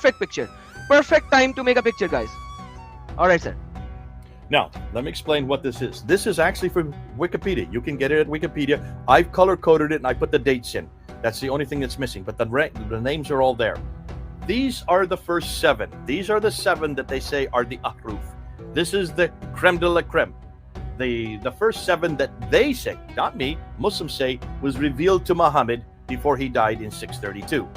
perfect picture. Perfect time to make a picture, guys. All right, sir. Now, let me explain what this is. This is actually from Wikipedia. You can get it at Wikipedia. I've color-coded it and I put the dates in. That's the only thing that's missing, but the names are all there. These are the first 7. These are the 7 that they say are the ahruf. This is the creme de la creme. The first 7 that they say, not me, Muslims say, was revealed to Muhammad before he died in 632.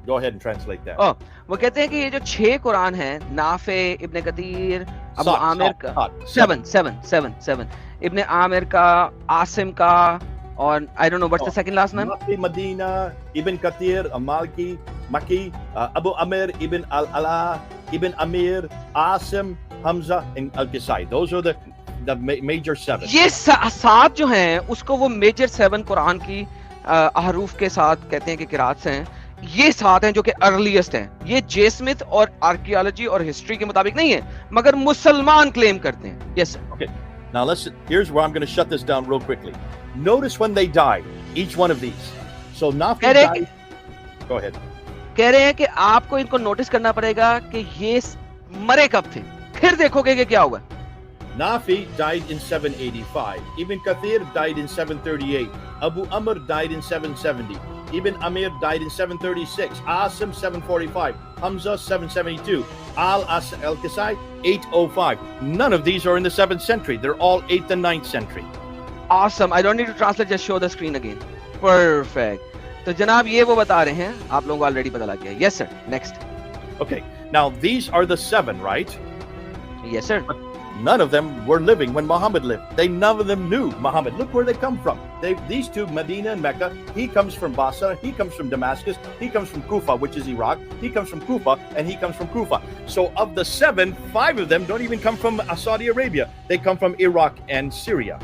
Go ahead and translate that. Oh, वो कहते हैं कि ये जो 6 कुरान हैं, नाफे, इब्ने कतीर, अबू आमिर का 7 इब्ने आमिर का, आसिम का, और I don't know what's the second last name. Nafi, Medina, Ibn Kathir, Malki, Maki, Abu Amir, Ibn Al-Ala, Ibn Amir, Asim, Hamza, and Al-Qisai. Those are the major 7. ये 7 जो हैं उसको वो major 7 कुरान की अहरूफ के साथ कहते हैं कि किरात से हैं. ये 7 हैं जो कि अर्लीस्ट हैं. ये जे स्मिथ और आर्कियोलॉजी और हिस्ट्री के मुताबिक नहीं है, मगर मुसलमान क्लेम करते हैं. Yes sir. Okay. Now here's where I'm going to shut this down real quickly. Notice when they died, each one of these. So Nafi died. Go ahead. कह रहे हैं कि आपको इनको नोटिस करना पड़ेगा कि ये मरे कब थे. फिर देखोगे कि क्या हुआ. Nafi died in 785. Ibn Kathir died in 738. Abu Amr died in 770. Ibn Amir died in 736. Asim 745. Hamza 772. Al-Qisai 805. None of these are in the 7th century. They're all 8th and 9th century. Awesome. I don't need to translate, just show the screen again. Perfect. तो जनाब ये वो बता रहे हैं, आप लोगों को ऑलरेडी पता लग गया. Yes sir. Next. Okay. Now these are the 7, right? Yes sir. But none of them were living when Muhammad lived. None of them knew Muhammad. Look where they come from. These two, Medina and Mecca. He comes from Basra. He comes from Damascus. He comes from Kufa, which is Iraq. He comes from Kufa, and he comes from Kufa. So of the 7, 5 of them don't even come from Saudi Arabia. They come from Iraq and Syria.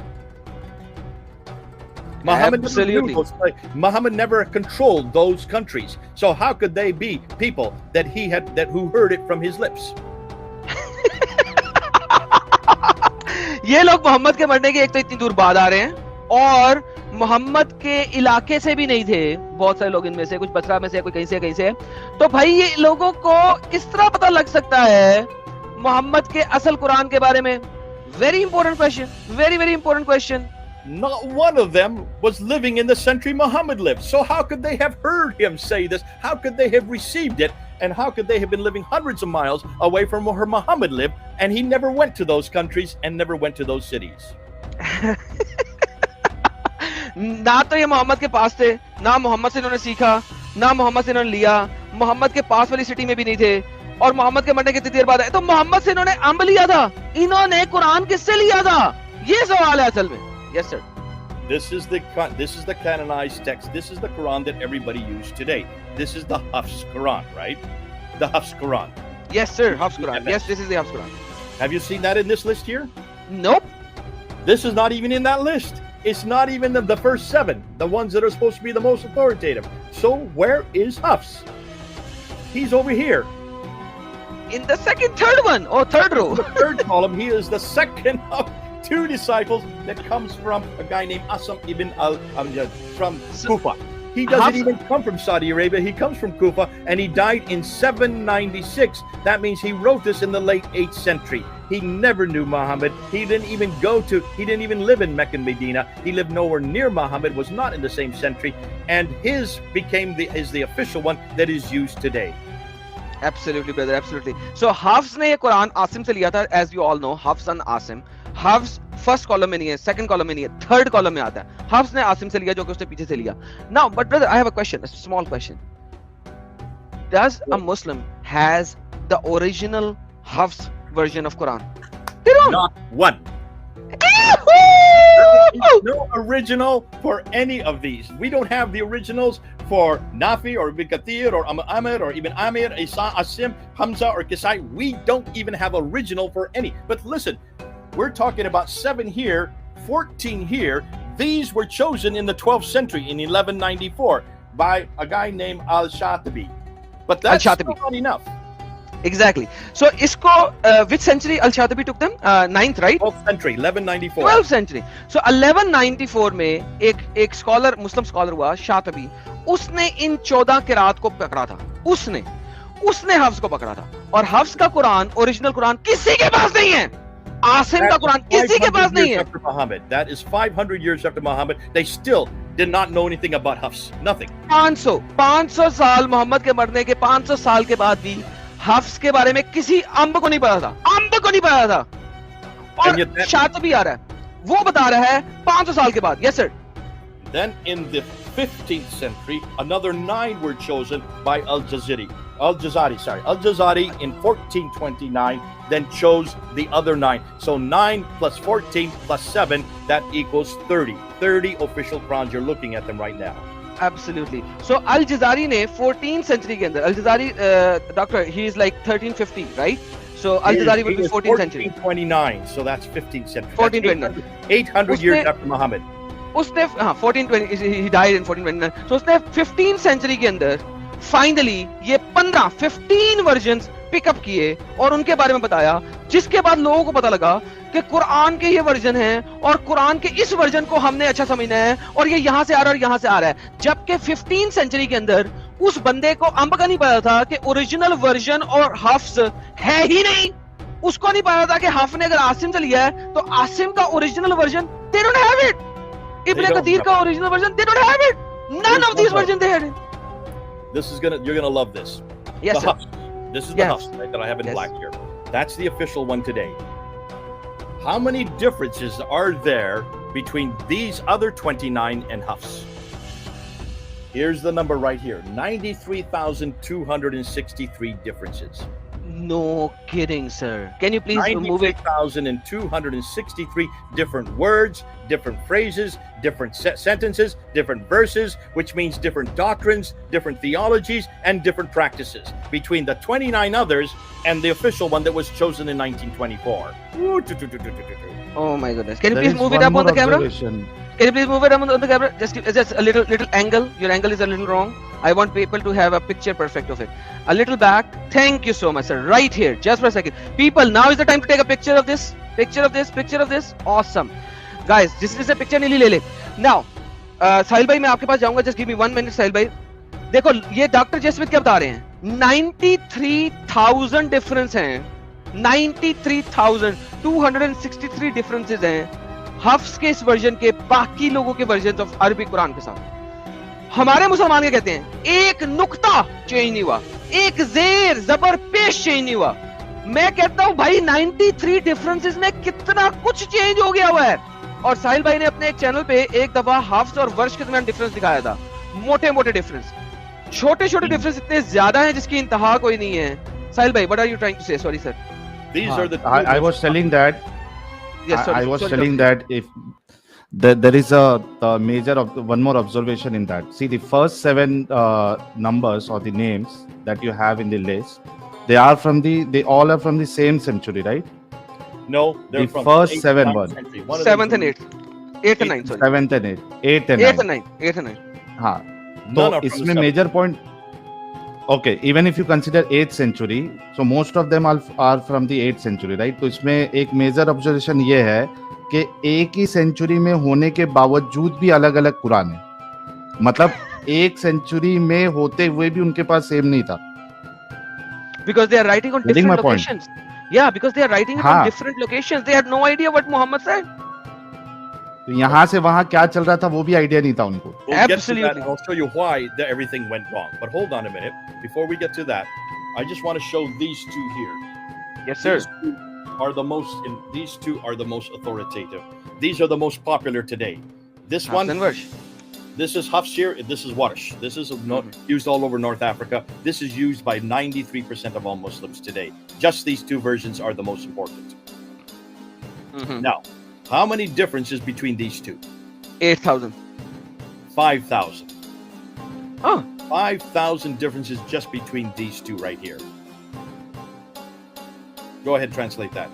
Muhammad never controlled those countries. So how could they be people that who heard it from his lips? ये लोग मोहम्मद के मरने के एक तो इतनी दूर बाद आ रहे हैं, और मोहम्मद के इलाके से भी नहीं थे. बहुत सारे लोग इनमें से, कुछ बसरा में से, कोई कहीं से. तो भाई ये लोगों को किस तरह पता लग सकता है मोहम्मद के असल कुरान के बारे में? Very important question. Very, very important question. Not one of them was living in the century Muhammad lived. So how could they have heard him say this? How could they have received it? And how could they have been living hundreds of miles away from where Muhammad lived? And he never went to those countries and never went to those cities. ना तो ये मोहम्मद के पास थे, ना मोहम्मद से इन्होंने सीखा, ना मोहम्मद से इन्होंने लिया. मोहम्मद के पास वाली सिटी में भी नहीं थे, और मोहम्मद के मरने के कितनी देर बाद आए. तो मोहम्मद से इन्होंने अम्ब लिया था, इन्होंने कुरान किससे लिया था? ये सवाल है असल में. Yes sir. This is the canonized text. This is the Quran that everybody uses today. This is the Hafs Quran, right? The Hafs Quran. Yes sir, Hafs Quran. Yes, this is the Hafs Quran. Have you seen that in this list here? Nope. This is not even in that list. It's not even the first 7, the ones that are supposed to be the most authoritative. So where is Hafs? He's over here. In the third one, or third row. The third column, he is the second of 2 disciples that comes from a guy named Asam ibn from Kufa. He doesn't even come from Saudi Arabia. He comes from Kufa, and he died in 796. That means he wrote this in the late 8th century. He never knew Muhammad. He didn't even live in Mecca and Medina. He lived nowhere near Muhammad, was not in the same century, and his became the official one that is used today. Absolutely, brother, absolutely. So Hafs ने ये कुरान आसिम से लिया था, as you all know, Hafs and Asim. Hafs first column में नहीं है, second column में नहीं है, थर्ड कॉलम में आता है. हफ्स ने आसिम से लिया जो कि उसने पीछे से लिया. Now but brother, I have a question, a small question. Does a Muslim has the original Hafs version of Quran? They don't. Not one. No original for any of these. We don't have the originals for Nafi or Ibn Kathir or Amr or Ibn Amir, Isa, Asim, Hamza or Qisai. We don't even have original for any. But listen, we're talking about 7 here, 14 here. These were chosen in the 12th century in 1194 by a guy named Al-Shatibi. But that's not enough. Exactly. So इसको which century Al-Shatibi took them? 9th, right? 12th century, 1194. 12th century. So 1194 में एक scholar, मुस्लिम scholar हुआ शातिबी, उसने इन 14 किरात को पकड़ा था। उसने हफ्स को पकड़ा था, और हफ्स का कुरान, ओरिजिनल कुरान किसी के पास नहीं है। आसिम का कुरान किसी के पास नहीं है। That is 500 years after Muhammad. They still did not know anything about Hafs. Nothing. 500 साल मोहम्मद के मरने के 500 साल के बाद भी हफ्स के बारे में किसी अम्ब को नहीं पता था। और शातिबी आ रहा है, वो बता रहा है 500 साल के बाद। Yes sir. Then in the 15th century, another 9 were chosen by Al-Jazari in 1429 then chose the other 9. So 9 plus 14 plus 7, that equals 30. 30 official Qurans. You're looking at them right now. Absolutely. So Al-Jazari ने 14th century के अंदर, Al-Jazari doctor, he is like 1350, right? So Al-Jazari would be 14th century. 1429, so that's 15th century. 1429. 800 years after Muhammad. उसने 1420, he died in 1429. So उसने 15th century के अंदर finally ये 15 versions pickup किए और उनके बारे में बताया, जिसके बाद लोगों को पता लगा कि कुरान के ये वर्जन हैं और कुरान के इस वर्जन को हमने अच्छा समझना है, और ये यहाँ से आ रहा है और यहाँ से आ रहा है। जबकि 15th सेंचुरी के अंदर उस बंदे को अंब का नहीं पता था कि ओरिजिनल वर्जन और हफ्स है ही नहीं। उसको नहीं पता था कि हफ्स ने अगर आसिम से लिया है तो आसिम का original version they don't have it, Ibn Kathir का original version they don't have it, none of these versions they had it. You're gonna love this. Yes, the Hafs. This is the Hafs that I have in black here. That's the official one today. How many differences are there between these other 29 and Hafs? Here's the number right here. 93,263 differences. No kidding, sir. Can you please remove it? 93,263 different words, different phrases, different sentences, different verses, which means different doctrines, different theologies, and different practices between the 29 others and the official one that was chosen in 1924. Oh my goodness. Can you please move it up on the camera? Can you please move it up on the camera? Just a little angle. Your angle is a little wrong. I want people to have a picture perfect of it. A little back. Thank you so much, sir. Right here. Just for a second. People, now is the time to take a picture of this. Picture of this. Awesome. Guys, this is a picture नीली ले ले. Now, साहिल भाई मैं आपके पास जाऊंगा. Just give me 1 minute, साहिल भाई. देखो, ये डॉक्टर जेसमित क्या बता रहे हैं? 93,000 डिफरेंस हैं. 93,263 डिफरेंसेस हैं हफ्स के इस वर्जन के बाकी लोगों के वर्जन ऑफ अरबी कुरान के साथ. हमारे मुसलमान क्या कहते हैं? एक नुक्ता चेंज नहीं हुआ, एक जेर जबर पेश चेंज नहीं हुआ. मैं कहता हूं भाई 93 डिफरेंसेस में कितना कुछ चेंज हो गया हुआ है. और साहिल भाई ने अपने एक चैनल पे एक दफा हफ्स और वर्श के दरमियान डिफरेंस दिखाया था. मोटे डिफरेंस, छोटे डिफरेंस इतने ज्यादा हैं जिसकी इंतहा कोई नहीं है. साहिल भाई, what are you trying to say? Sorry sir. These are the I was telling that. Yes, sorry, I was telling that if there is a major one more observation in that. See, the first 7 numbers or the names that you have in the list, they all are from the same century, right? No, they're the from first 7 ones. 7th and 8th. 8th and 9th, sorry. 7th and 8th. 8th and 9th. हाँ. तो इसमें major point. Okay, even if you consider 8th century, so most of them are from the 8th century, right? तो इसमें एक major observation ये है कि एक ही सेंचुरी में होने के बावजूद भी अलग-अलग कुरान है. मतलब एक सेंचुरी में होते हुए भी उनके पास सेम नहीं था. Because they are writing on different locations. Yeah, because they are writing it on different locations. They had no idea what Muhammad said. तो यहाँ से वहाँ क्या चल रहा था वो भी आइडिया नहीं था उनको. Absolutely. I'll show you why everything went wrong. But hold on a minute. Before we get to that, I just want to show these two here. Yes, sir. These two are the most authoritative. These are the most popular today. This Hafs one, and Warsh. this is Hafs here. This is Warsh. This is used all over North Africa. This is used by 93% of all Muslims today. Just these two versions are the most important. Now, how many differences between these two? 8,000. 5,000. Oh. 5,000 differences just between these two right here. Go ahead, translate that.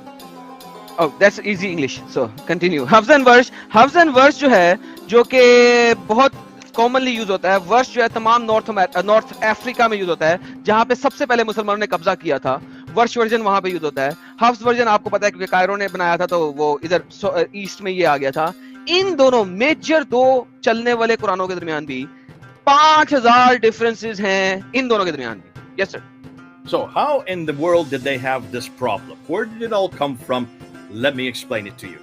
Oh, that's easy English. So continue. Hafs and Warsh जो है, जो कि बहुत commonly use होता है. वर्श जो है तमाम नॉर्थ अफ्रीका में यूज होता है, जहां पे सबसे पहले मुसलमानों ने कब्जा किया था. वर्ष वर्जन वहां पे यूज होता है। हफ्स वर्जन आपको पता है क्योंकि कायरो ने बनाया था, तो वो इधर ईस्ट में ये आ गया था। इन दोनों मेजर दो चलने वाले कुरानों के दरमियान भी 5000 डिफरेंसेस हैं इन दोनों के दरमियान भी। Yes sir. So how in the world did they have this problem? Where did it all come from? Let me explain it to you.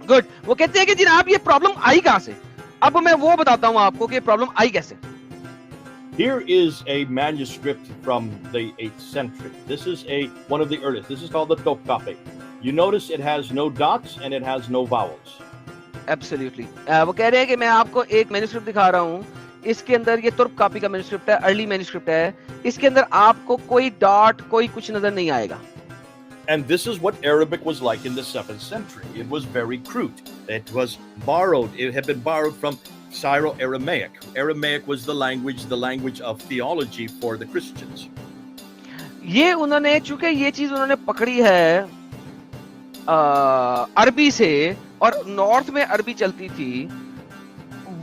Good. वो कहते हैं कि जनाब ये प्रॉब्लम आई कहां से। अब मैं वो बताता हूं आपको कि प्रॉब्लम आई कैसे। Here is a manuscript from the 8th century. This is one of the earliest. This is called the Topkapi. You notice it has no dots and it has no vowels. Absolutely. वो कह रहे हैं कि मैं आपको एक manuscript दिखा रहा हूँ, इसके अंदर ये तुर्क कॉपी का मैन्युस्क्रिप्ट है, अर्ली मैन्युस्क्रिप्ट है, इसके अंदर आपको कोई डॉट कोई कुछ नजर नहीं आएगा। And this is what Arabic was like in the 7th century. It was very crude. It was borrowed. It had been borrowed from Syro-Aramaic. Aramaic was the language of theology for the Christians. ये उन्होंने, चूंकि ये चीज उन्होंने पकड़ी है अरबी से, और नॉर्थ में अरबी चलती थी,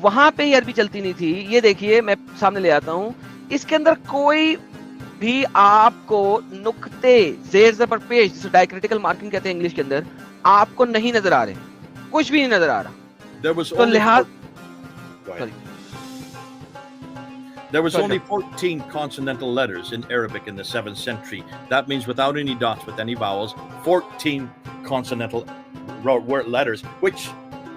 वहां पे ही अरबी चलती नहीं थी। ये देखिए मैं सामने ले आता हूं, इसके अंदर कोई भी आपको नुक्ते, जेर ज़बर पेश, जिसे डायक्रिटिकल मार्किंग कहते हैं इंग्लिश के अंदर, आपको नहीं नजर आ रहे, कुछ भी नहीं नजर आ रहा। तो लिहाज There was only 14 consonantal letters in Arabic in the 7th century. That means without any dots, with any vowels, 14 consonantal letters, which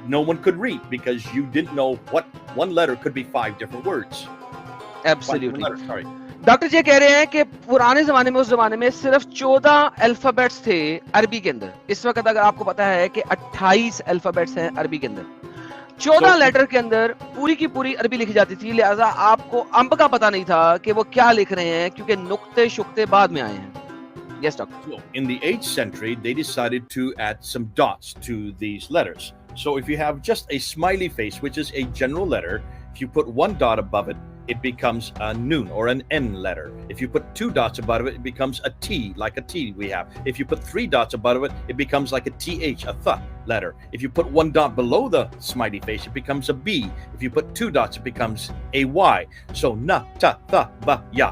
no one could read because you didn't know what one letter could be 5 different words. Absolutely. Sorry. Doctor ji कह रहे हैं कि पुराने जमाने में, उस जमाने में सिर्फ 14 अल्फाबेट्स थे अरबी के अंदर। इस वक्त अगर आपको पता है कि 28 अल्फाबेट्स हैं अरबी के अंदर, 14 लेटर के अंदर पूरी की पूरी अरबी लिखी जाती थी। लिहाजा आपको अंब का पता नहीं था कि वो क्या लिख रहे हैं, क्योंकि नुक्ते शुक्ते बाद में आए हैं। Yes, doctor. So, in the 8th century, they decided to add some dots to these letters. So if you have just a smiley face, which is a general letter, if you put one dot above it, it becomes a noon or an N letter. If you put 2 dots above it, it becomes a T, like a T we have. If you put 3 dots above it, it becomes like a TH, a th letter. If you put 1 dot below the smiley face, it becomes a B. If you put 2 dots, it becomes a Y. So na, ta, tha, ba, ya.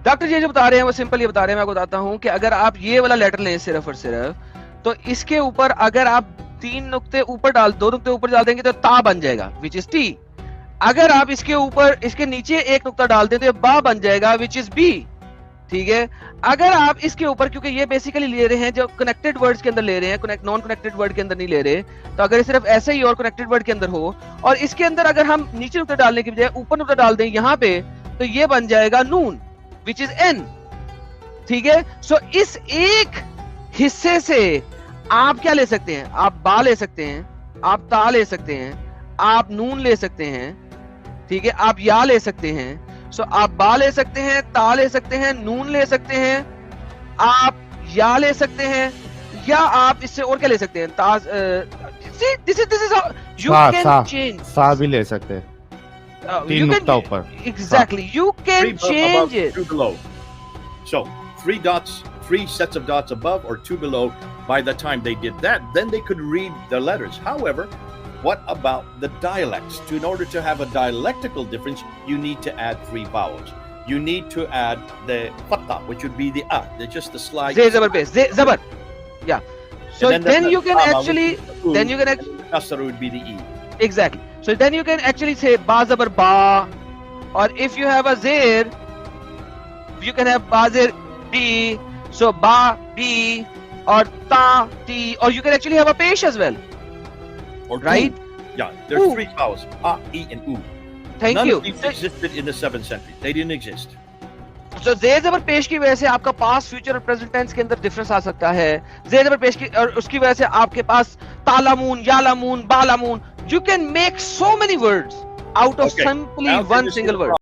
Doctor ji जो बता रहे हैं वो simple ये बता रहे हैं। मैं आपको बताता हूं कि अगर आप ये वाला लेटर लें सिर्फ और सिर्फ, तो इसके ऊपर अगर आप 3 नुक्ते ऊपर दो नुक्ते ऊपर डाल देंगे तो ता बन जाएगा, विच इज टी। अगर आप इसके ऊपर, इसके नीचे 1 नुक्ता डाल दें तो ये बा बन जाएगा, विच इज बी। ठीक है। अगर आप इसके ऊपर, क्योंकि ये बेसिकली ले रहे हैं जो कनेक्टेड वर्ड्स के अंदर ले रहे हैं, नॉन कनेक्टेड वर्ड के अंदर नहीं ले रहे, तो अगर सिर्फ ऐसे ही और कनेक्टेड वर्ड के अंदर हो, और इसके अंदर अगर हम नीचे नुक्ता डालने की बजाय ऊपर नुक्ता डाल दें यहाँ पे, तो ये बन जाएगा नून, विच इज एन। ठीक है। सो इस एक हिस्से से आप क्या ले सकते हैं? आप बा ले सकते हैं, आप ता ले सकते हैं, आप नून ले सकते हैं, ठीक है, आप या ले सकते हैं। सो आप बा ले सकते हैं, ता ले सकते हैं, नून ले सकते हैं, आप या ले सकते हैं, या आप इससे और क्या ले सकते हैं? This is how you can change. सा भी ले सकते हैं, 3 नुक्ता ऊपर। Exactly. You can change it. 2 below. So 3 dots, 3 sets of dots above or 2 below. By the time they did that, then they could read the letters. However, what about the dialects? In order to have a dialectical difference, you need to add 3 vowels. You need to add the fatha, which would be the they're just the slide. Zay zabar base. Zay zabar. Yeah. So then you can actually, kasra would be the e. Exactly. So then you can actually say ba zabar ba, or if you have a zir, you can have ba zir b, so ba b, or ta t, or you can actually have a pesh as well. Or right? Yeah, there's 3 vowels, a, e, and u. Thank None you. of these existed in the 7th century. They didn't exist. So ज़ेर ज़बर पेश की वजह से आपका past, future और present tense के अंदर difference आ सकता है। ज़ेर ज़बर पेश की, और उसकी वजह से आपके पास तालामून, यालामून, बालामून, you can make so many words out of simply one single word.